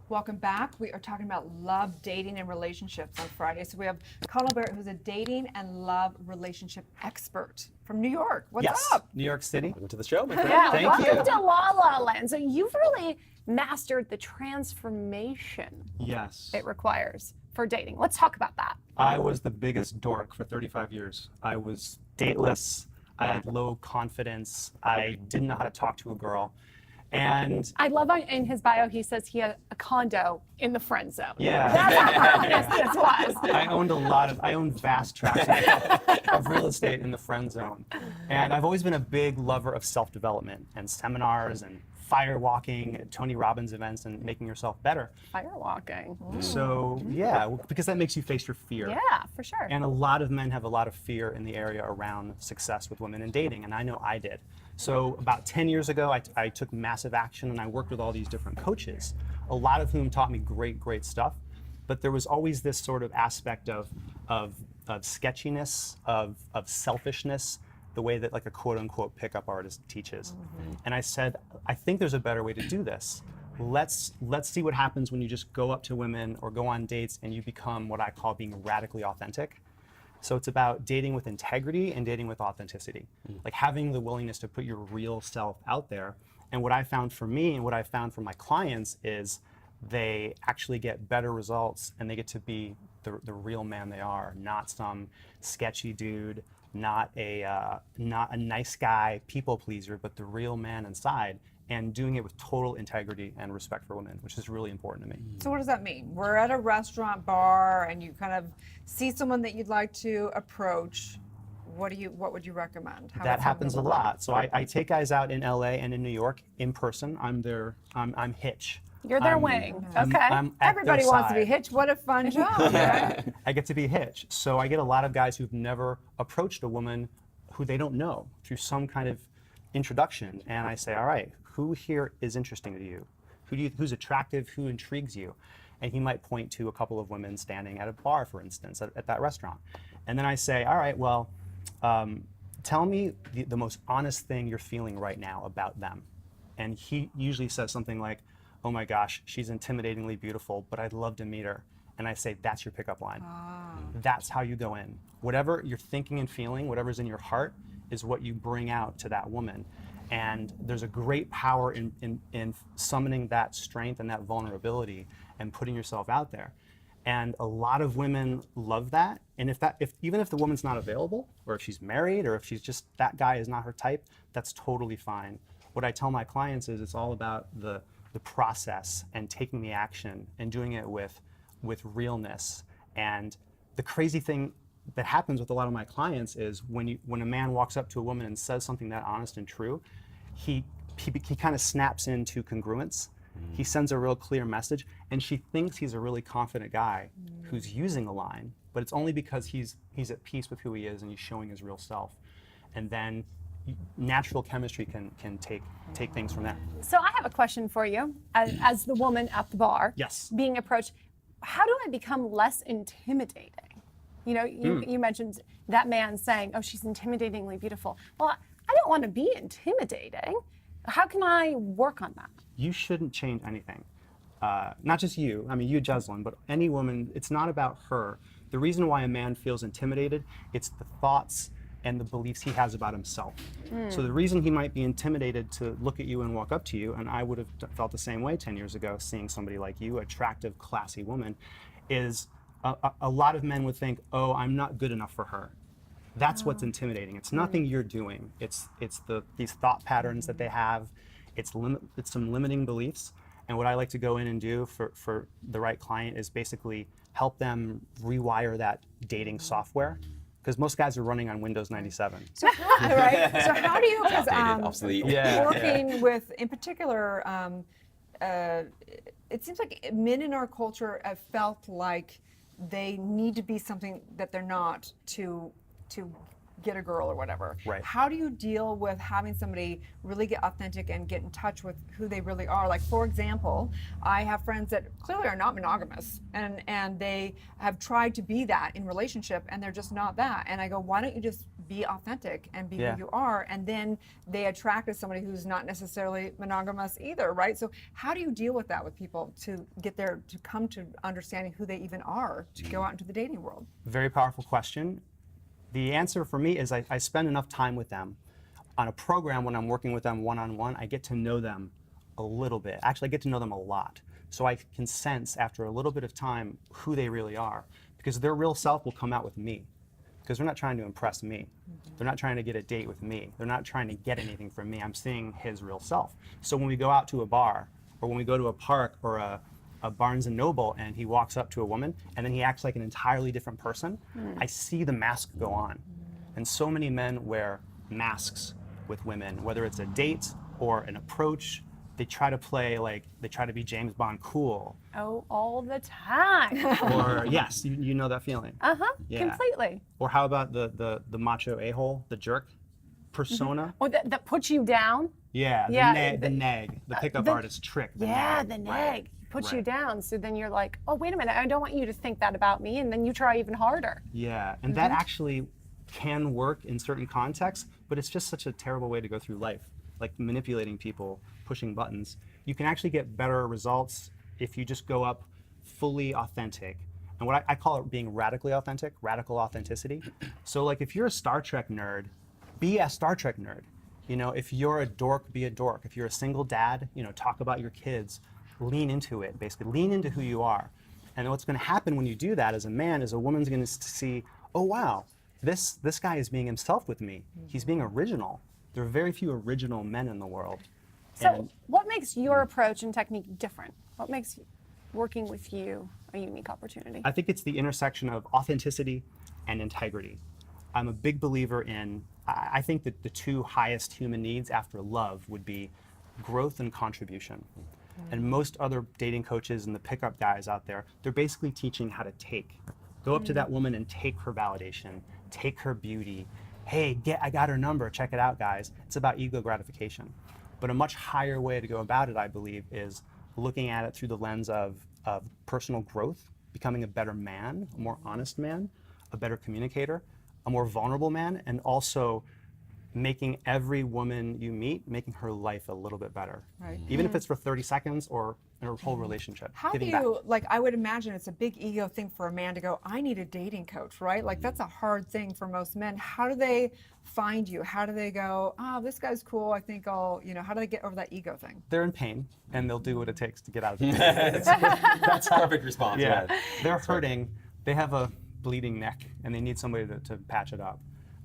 Welcome back. We are talking about love, dating, and relationships on Friday. So we have Connell Barrett, who's a dating and love relationship expert from New York. What's up? New York City. Welcome to the show, my friend. Yeah, Thank you. welcome to LaLa Land. So you've really mastered the transformation Yes. it requires for dating. Let's talk about that. I was the biggest dork for 35 years. I was dateless. I had low confidence. I didn't know how to talk to a girl. And I love in his bio, he says he had a condo in the friend zone. yeah, That's how honest this was. I owned vast tracts of real estate in the friend zone. And I've always been a big lover of self-development and seminars and firewalking, Tony Robbins events, and making yourself better. Firewalking. So yeah, because that makes you face your fear. Yeah, for sure. And a lot of men have a lot of fear in the area around success with women in dating, and I know I did. So about 10 years ago, I took massive action and I worked with all these different coaches, a lot of whom taught me great stuff. But there was always this sort of aspect of sketchiness, of selfishness, the way that like a quote unquote pickup artist teaches. And I said, I think there's a better way to do this. Let's see what happens when you just go up to women or go on dates and you become what I call being radically authentic. So it's about dating with integrity and dating with authenticity, like having the willingness to put your real self out there. And what I found for me and what I found for my clients is they actually get better results and they get to be the real man they are, not some sketchy dude, not a nice guy, people pleaser, but the real man inside, and doing it with total integrity and respect for women, which is really important to me. So what does that mean? We're at a restaurant bar and you kind of see someone that you'd like to approach. What would you recommend? How That would happens a something lot. So I take guys out in LA and in New York in person. I'm Hitch. You're their I'm- wing. I'm- Okay. I'm at Everybody their wants to be side. hitched. What a fun job. Yeah, I get to be Hitch. So I get a lot of guys who've never approached a woman who they don't know through some kind of introduction. And I say, all right, who here is interesting to you? Who's attractive? Who intrigues you? And he might point to a couple of women standing at a bar, for instance, at that restaurant. And then I say, all right, well, tell me the most honest thing you're feeling right now about them. And he usually says something like, oh my gosh, she's intimidatingly beautiful, but I'd love to meet her. And I say, that's your pickup line. That's how you go in. Whatever you're thinking and feeling, whatever's in your heart, is what you bring out to that woman. And there's a great power in summoning that strength and that vulnerability and putting yourself out there. And a lot of women love that. And even if the woman's not available, or if she's married, or if she's just, that guy is not her type, that's totally fine. What I tell my clients is it's all about the process and taking the action and doing it with realness. And the crazy thing that happens with a lot of my clients is when a man walks up to a woman and says something that honest and true, he kind of snaps into congruence. He sends a real clear message, and she thinks he's a really confident guy who's using a line, but it's only because he's at peace with who he is and he's showing his real self. And then natural chemistry can take things from there. So I have a question for you, as the woman at the bar, Yes. being approached. How do I become less intimidating? You know, you mentioned that man saying, oh, she's intimidatingly beautiful. Well, I don't want to be intimidating. How can I work on that? You shouldn't change anything. Not just you, I mean you, Jeslyn, but any woman, it's not about her. The reason why a man feels intimidated, it's the thoughts and the beliefs he has about himself. So the reason he might be intimidated to look at you and walk up to you, and I would have felt the same way 10 years ago, seeing somebody like you, attractive, classy woman, is a lot of men would think, oh, I'm not good enough for her. That's what's intimidating. It's nothing you're doing. It's these thought patterns that they have. It's some limiting beliefs. And what I like to go in and do for the right client is basically help them rewire that dating software. Because most guys are running on Windows 97. So how do you, Outdated, obsolete. working with, in particular, it seems like men in our culture have felt like they need to be something that they're not to get a girl or whatever. Right. How do you deal with having somebody really get authentic and get in touch with who they really are? Like, for example, I have friends that clearly are not monogamous, and they have tried to be that in relationship, and they're just not that. And I go, why don't you just be authentic and be who you are? And then they attracted somebody who's not necessarily monogamous either, right? So how do you deal with that with people to get there, to come to understanding who they even are, to go out into the dating world? Very powerful question. The answer for me is I spend enough time with them. On a program, when I'm working with them one-on-one, I get to know them a little bit. Actually, I get to know them a lot. So I can sense after a little bit of time who they really are, because their real self will come out with me. Because they're not trying to impress me. They're not trying to get a date with me. They're not trying to get anything from me. I'm seeing his real self. So when we go out to a bar, or when we go to a park or a Barnes and Noble, and he walks up to a woman and then he acts like an entirely different person, I see the mask go on. And so many men wear masks with women, whether it's a date or an approach. They try to play like, they try to be James Bond cool. Oh, all the time. Or yes, you know that feeling. Yeah. Completely. Or how about the macho a-hole, the jerk persona? Or that puts you down. Yeah, the nag, the pickup artist trick. The nag. The nag. Right. Puts you down. So then you're like, oh, wait a minute, I don't want you to think that about me. And then you try even harder. Yeah, and that actually can work in certain contexts, but it's just such a terrible way to go through life, like manipulating people, pushing buttons. You can actually get better results if you just go up fully authentic. And what I call it being radically authentic, radical authenticity. So like if you're a Star Trek nerd, be a Star Trek nerd. You know, if you're a dork, be a dork. If you're a single dad, you know, talk about your kids. Lean into it, basically. Lean into who you are. And what's going to happen when you do that as a man is a woman's going to see, oh wow, this guy is being himself with me. He's being original. There are very few original men in the world. So what makes your approach and technique different? What makes working with you a unique opportunity? I think it's the intersection of authenticity and integrity. I'm a big believer in, I think that the two highest human needs after love would be growth and contribution. And most other dating coaches and the pickup guys out there, they're basically teaching how to take. Go up to that woman and take her validation, take her beauty. Hey, I got her number, check it out, guys. It's about ego gratification. But a much higher way to go about it, I believe, is looking at it through the lens of personal growth, becoming a better man, a more honest man, a better communicator, a more vulnerable man, and also making every woman you meet, making her life a little bit better. Right. Even if it's for 30 seconds or in a whole relationship. How do giving back. you, like, I would imagine it's a big ego thing for a man to go, I need a dating coach, right? Like, that's a hard thing for most men. How do they find you? How do they go, oh, this guy's cool, I think I'll, you know, how do they get over that ego thing? They're in pain, and they'll do what it takes to get out of it. That's a perfect response. Yeah, they're hurting, they have a bleeding neck, and they need somebody to patch it up.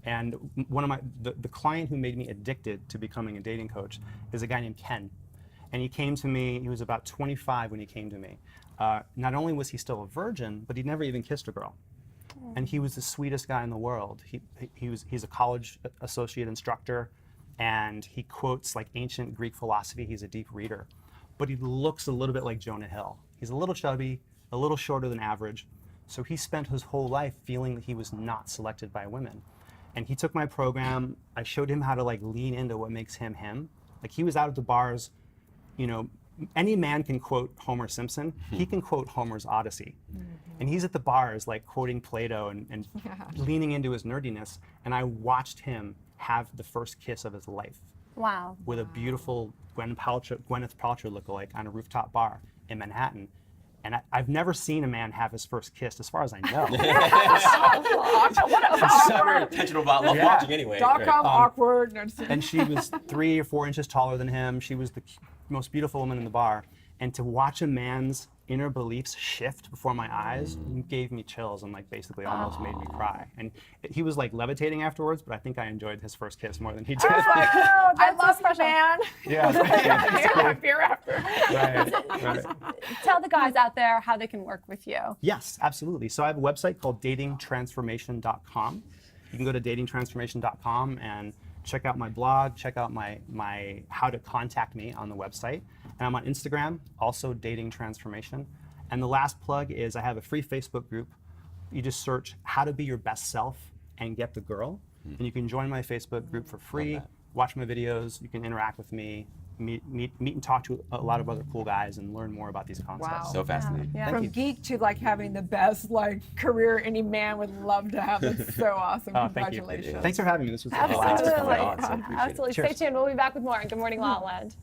And one of the client who made me addicted to becoming a dating coach is a guy named Ken. And he came to me, he was about 25 when he came to me. Not only was he still a virgin, but he'd never even kissed a girl. And he was the sweetest guy in the world. He's a college associate instructor, and he quotes like ancient Greek philosophy. He's a deep reader. But he looks a little bit like Jonah Hill. He's a little chubby, a little shorter than average. So he spent his whole life feeling that he was not selected by women. And he took my program. I showed him how to like lean into what makes him him. Like he was out at the bars, you know, any man can quote Homer Simpson. He can quote Homer's Odyssey. And he's at the bars like quoting Plato and leaning into his nerdiness. And I watched him have the first kiss of his life. Wow. With a beautiful Gwyneth Paltrow lookalike on a rooftop bar in Manhattan. And I've never seen a man have his first kiss, as far as I know. She's so very intentional about love watching anyway. .com awkward. And she was 3 or 4 inches taller than him. She was the most beautiful woman in the bar. And to watch a man's inner beliefs shift before my eyes gave me chills and like basically almost made me cry. And he was like levitating afterwards, but I think I enjoyed his first kiss more than he did. I love you, man. Yeah. Beer after. Right. Tell the guys out there how they can work with you. Yes, absolutely. So I have a website called datingtransformation.com. You can go to datingtransformation.com and check out my blog, check out my how to contact me on the website. And I'm on Instagram, also Dating Transformation. And the last plug is I have a free Facebook group. You just search how to be your best self and get the girl. And you can join my Facebook group for free, that. watch my videos, you can interact with me, meet and talk to a lot of other cool guys and learn more about these concepts. Wow. So fascinating. Yeah. From geek to like having the best like career any man would love to have. That's so awesome. Oh, thank you. Congratulations. Thanks for having me. This was a blast. Absolutely. Oh, it's so appreciated. Absolutely. Cheers. Stay tuned. We'll be back with more on Good Morning La La Land.